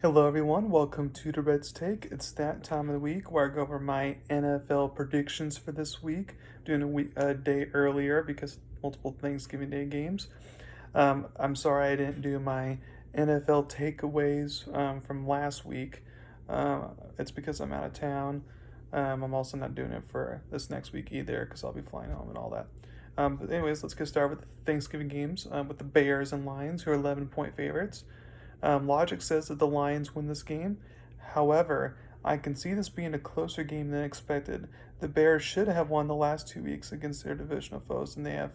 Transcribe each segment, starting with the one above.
Hello, everyone. Welcome to Durrett's Take. It's that time of the week where I go over my NFL predictions for this week, doing a day earlier because multiple Thanksgiving Day games. I'm sorry I didn't do my NFL takeaways from last week. It's because I'm out of town. I'm also not doing it for this next week either because I'll be flying home and all that. But anyways, let's get started with the Thanksgiving games with the Bears and Lions, who are 11-point favorites. Logic says that the Lions win this game. However, I can see this being a closer game than expected. The Bears should have won the last 2 weeks against their divisional foes, and they have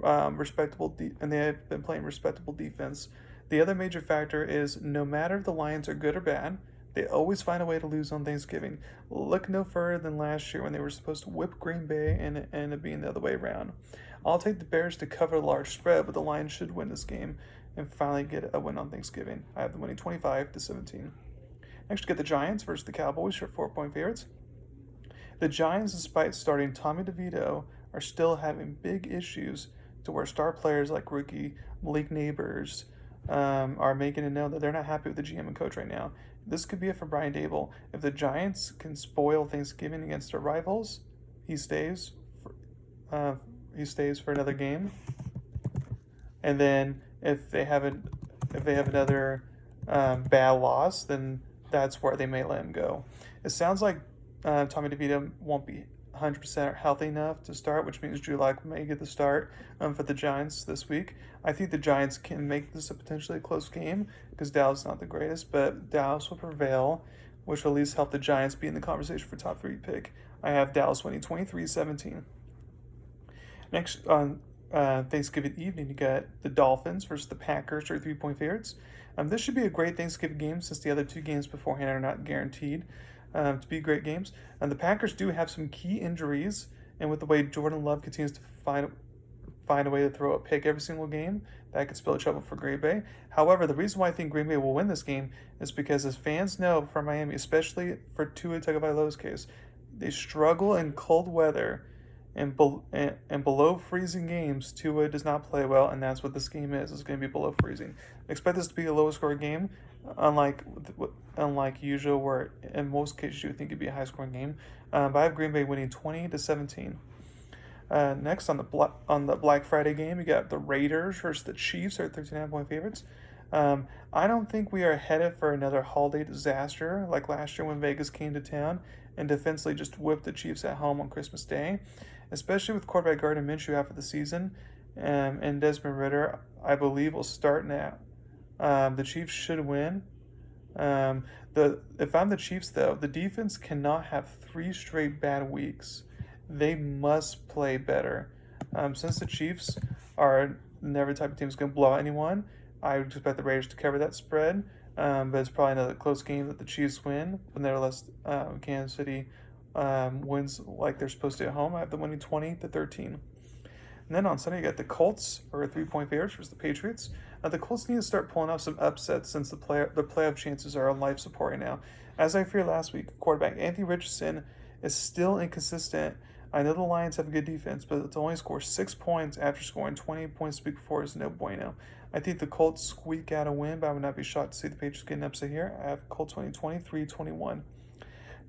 and they have been playing respectable defense. The other major factor is no matter if the Lions are good or bad, they always find a way to lose on Thanksgiving. Look no further than last year when they were supposed to whip Green Bay and it ended up being the other way around. I'll take the Bears to cover a large spread, but the Lions should win this game and finally get a win on Thanksgiving. I have them winning 25-17. Next, you get the Giants versus the Cowboys for 4-point favorites. The Giants, despite starting Tommy DeVito, are still having big issues to where star players like rookie Malik Neighbors are making it known that they're not happy with the GM and coach right now. This could be it for Brian Dable. If the Giants can spoil Thanksgiving against their rivals, he stays. He stays for another game, and then if they have another bad loss, then that's where they may let him go. It sounds like Tommy DeVito won't be 100% healthy enough to start, which means Drew Lock may get the start for the Giants this week. I think the Giants can make this a potentially close game because Dallas is not the greatest, but Dallas will prevail, which will at least help the Giants be in the conversation for top 3 pick. I have Dallas winning 23-17. Next, on Thanksgiving evening, you got the Dolphins versus the Packers, or 3-point favorites. This should be a great Thanksgiving game since the other 2 games beforehand are not guaranteed to be great games. And the Packers do have some key injuries, and with the way Jordan Love continues to find a way to throw a pick every single game, that could spell trouble for Green Bay. However, the reason why I think Green Bay will win this game is because, as fans know from Miami, especially for Tua Tagovailoa's case, they struggle in cold weather and below freezing games. Tua does not play well, and that's what this game is. It's going to be below freezing. Expect this to be a low scoring game, unlike usual, where in most cases you would think it'd be a high scoring game. But I have Green Bay winning 20-17. Next on the Black Friday game, you got the Raiders versus the Chiefs, are 13.5-point favorites. I don't think we are headed for another holiday disaster like last year when Vegas came to town and defensively just whipped the Chiefs at home on Christmas Day, especially with quarterback Gardner Minshew out for the season, and Desmond Ridder, I believe, will start now. The Chiefs should win. If I'm the Chiefs, though, the defense cannot have 3 straight bad weeks. They must play better. Since the Chiefs are never the type of team that's going to blow out anyone, I would expect the Raiders to cover that spread. But it's probably another close game that the Chiefs win. But nevertheless, Kansas City wins like they're supposed to at home. I have them winning 20-13. And then on Sunday, you got the Colts, or 3-point favorites, versus the Patriots. The Colts need to start pulling off some upsets since the playoff chances are on life support right now. As I feared last week, quarterback Anthony Richardson is still inconsistent. I know the Lions have a good defense, but to only score 6 points after scoring 28 points the week before is no bueno. I think the Colts squeak out a win, but I would not be shocked to see the Patriots get an upset here. I have Colts winning 23-21.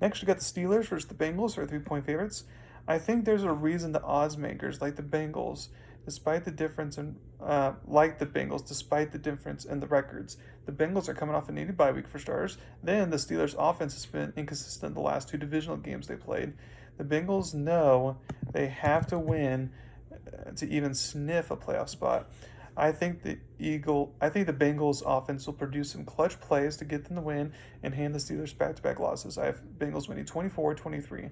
Next, we got the Steelers versus the Bengals, or 3-point favorites. I think there's a reason the odds makers like the Bengals, despite the difference in despite the difference in the records. The Bengals are coming off a needed bye week for starters. Then the Steelers' offense has been inconsistent the last 2 divisional games they played. The Bengals know they have to win to even sniff a playoff spot. I think the Bengals offense will produce some clutch plays to get them the win and hand the Steelers back-to-back losses. I have Bengals winning 24-23.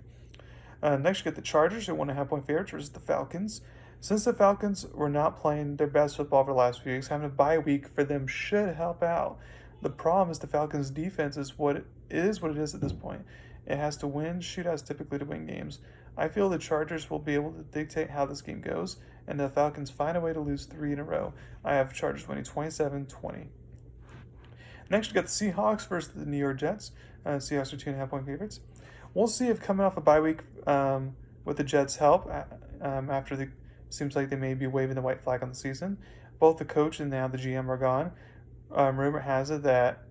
Next, you get the Chargers, who 1.5-point favorites versus the Falcons. Since the Falcons were not playing their best football for the last few weeks, having a bye week for them should help out. The problem is the Falcons' defense is what it is at this point. It has to win shootouts typically to win games. I feel the Chargers will be able to dictate how this game goes, and the Falcons find a way to lose 3 in a row. I have Chargers winning 27-20. Next, you got the Seahawks versus the New York Jets. Seahawks are 2.5-point favorites. We'll see if coming off a bye week with the Jets' help after the seems like they may be waving the white flag on the season. Both the coach and now the GM are gone. Rumor has it that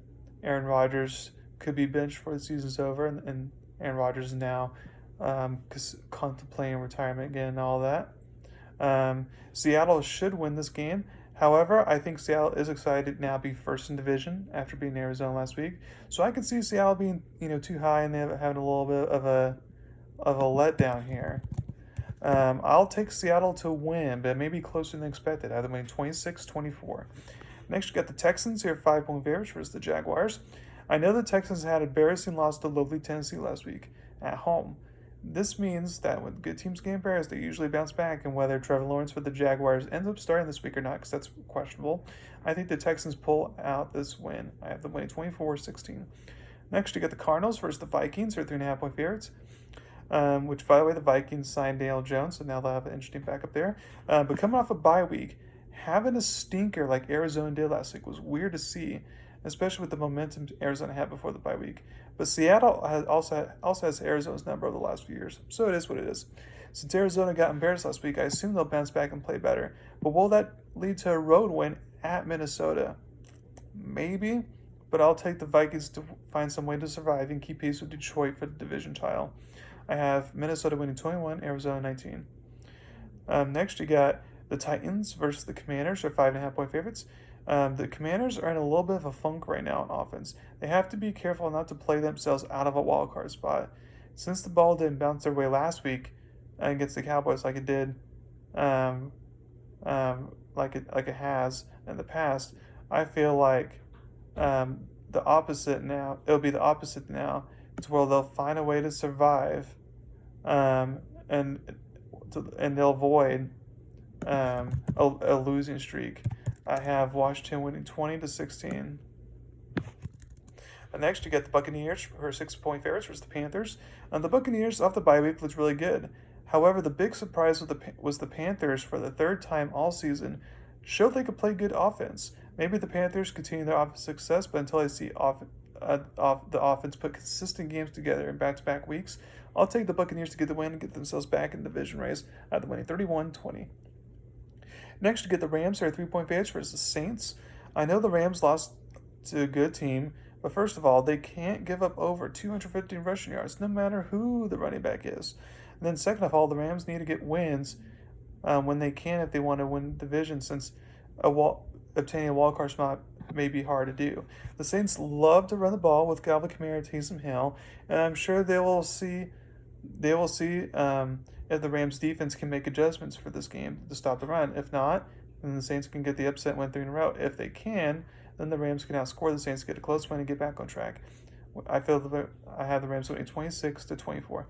Aaron Rodgers could be benched before the season's over, and Aaron Rodgers is now contemplating retirement again and all that. Seattle should win this game. However, I think Seattle is excited to now be first in division after beating Arizona last week. So I can see Seattle being too high and having a little bit of a letdown here. I'll take Seattle to win, but maybe closer than expected. Either winning 26-24. Next, you got the Texans here, 5-point favorites versus the Jaguars. I know the Texans had an embarrassing loss to lowly Tennessee last week at home. This means that when good teams get embarrassed, they usually bounce back, and whether Trevor Lawrence for the Jaguars ends up starting this week or not, because that's questionable, I think the Texans pull out this win. I have them winning 24-16. Next, you get the Cardinals versus the Vikings, who are 3.5-point favorites. Which, by the way, the Vikings signed Daniel Jones, so now they'll have an interesting backup there. But coming off a bye week, having a stinker like Arizona did last week was weird to see, especially with the momentum Arizona had before the bye week. But Seattle also has Arizona's number over the last few years, so it is what it is. Since Arizona got embarrassed last week, I assume they'll bounce back and play better. But will that lead to a road win at Minnesota? Maybe, but I'll take the Vikings to find some way to survive and keep pace with Detroit for the division title. I have Minnesota winning 21, Arizona 19. Next, you got the Titans versus the Commanders, are 5.5-point favorites. The Commanders are in a little bit of a funk right now on offense. They have to be careful not to play themselves out of a wild card spot. Since the ball didn't bounce their way last week against the Cowboys like it did, like it has in the past, I feel like the opposite now. It'll be the opposite now, to where they'll find a way to survive, and they'll avoid a losing streak. I have Washington winning 20-16. Next, you get the Buccaneers, who are 6-point favorites versus the Panthers. The Buccaneers, off the bye week, looked really good. However, the big surprise was the Panthers, for the third time all season, showed they could play good offense. Maybe the Panthers continue their offense success, but until I see the offense put consistent games together in back-to-back weeks, I'll take the Buccaneers to get the win and get themselves back in the division race at the winning 31-20. Next, you get the Rams, who are 3-point favorites versus the Saints. I know the Rams lost to a good team, but first of all, they can't give up over 250 rushing yards, no matter who the running back is. And then second of all, the Rams need to get wins when they can if they want to win the division, since obtaining a wild card spot may be hard to do. The Saints love to run the ball with Calvin Kamara, Taysom Hill, and I'm sure they will see if the Rams defense can make adjustments for this game to stop the run. If not, then the Saints can get the upset and win 3 in a row. If they can, then the Rams can outscore the Saints, get a close win, and get back on track. I have the Rams winning 26-24.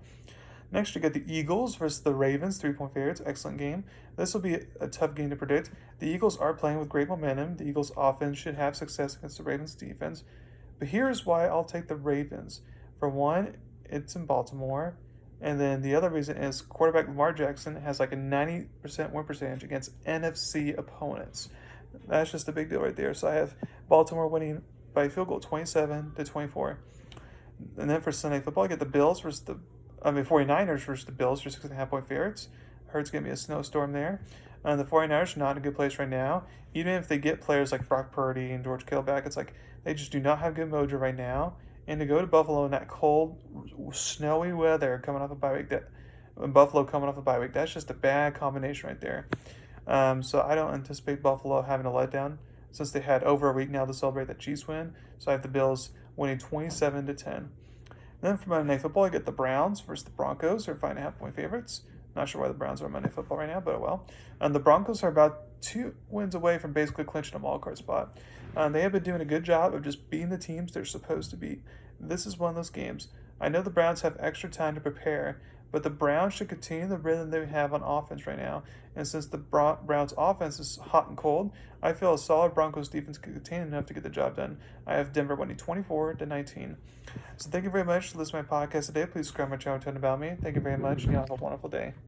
Next, you get the Eagles versus the Ravens, 3-point favorites. Excellent game. This will be a tough game to predict. The Eagles are playing with great momentum. The Eagles' offense should have success against the Ravens' defense. But here's why I'll take the Ravens. For one, it's in Baltimore. And then the other reason is quarterback Lamar Jackson has like a 90% win percentage against NFC opponents. That's just a big deal right there. So I have Baltimore winning by a field goal, 27-24. And then for Sunday football, I get the 49ers versus the Bills for 6.5-point favorites. I heard it's going to be a snowstorm there. The 49ers are not in a good place right now. Even if they get players like Brock Purdy and George Kittle back, it's like they just do not have good mojo right now. And to go to Buffalo in that cold, snowy weather coming off a bye week, that's just a bad combination right there. So I don't anticipate Buffalo having a letdown, since they had over a week now to celebrate that Chiefs win. So I have the Bills winning 27-10. Then for Monday Night Football, I get the Browns versus the Broncos, who are 5.5-point favorites. Not sure why the Browns are on Monday Night Football right now, but well. The Broncos are about 2 wins away from basically clinching a wild card spot. They have been doing a good job of just beating the teams they're supposed to beat. This is one of those games. I know the Browns have extra time to prepare, but the Browns should continue the rhythm they have on offense right now. And since the Browns' offense is hot and cold, I feel a solid Broncos defense can contain enough to get the job done. I have Denver winning 24-19. So thank you very much for listening to my podcast today. Please subscribe to my channel to learn about me. Thank you very much, and you have a wonderful day.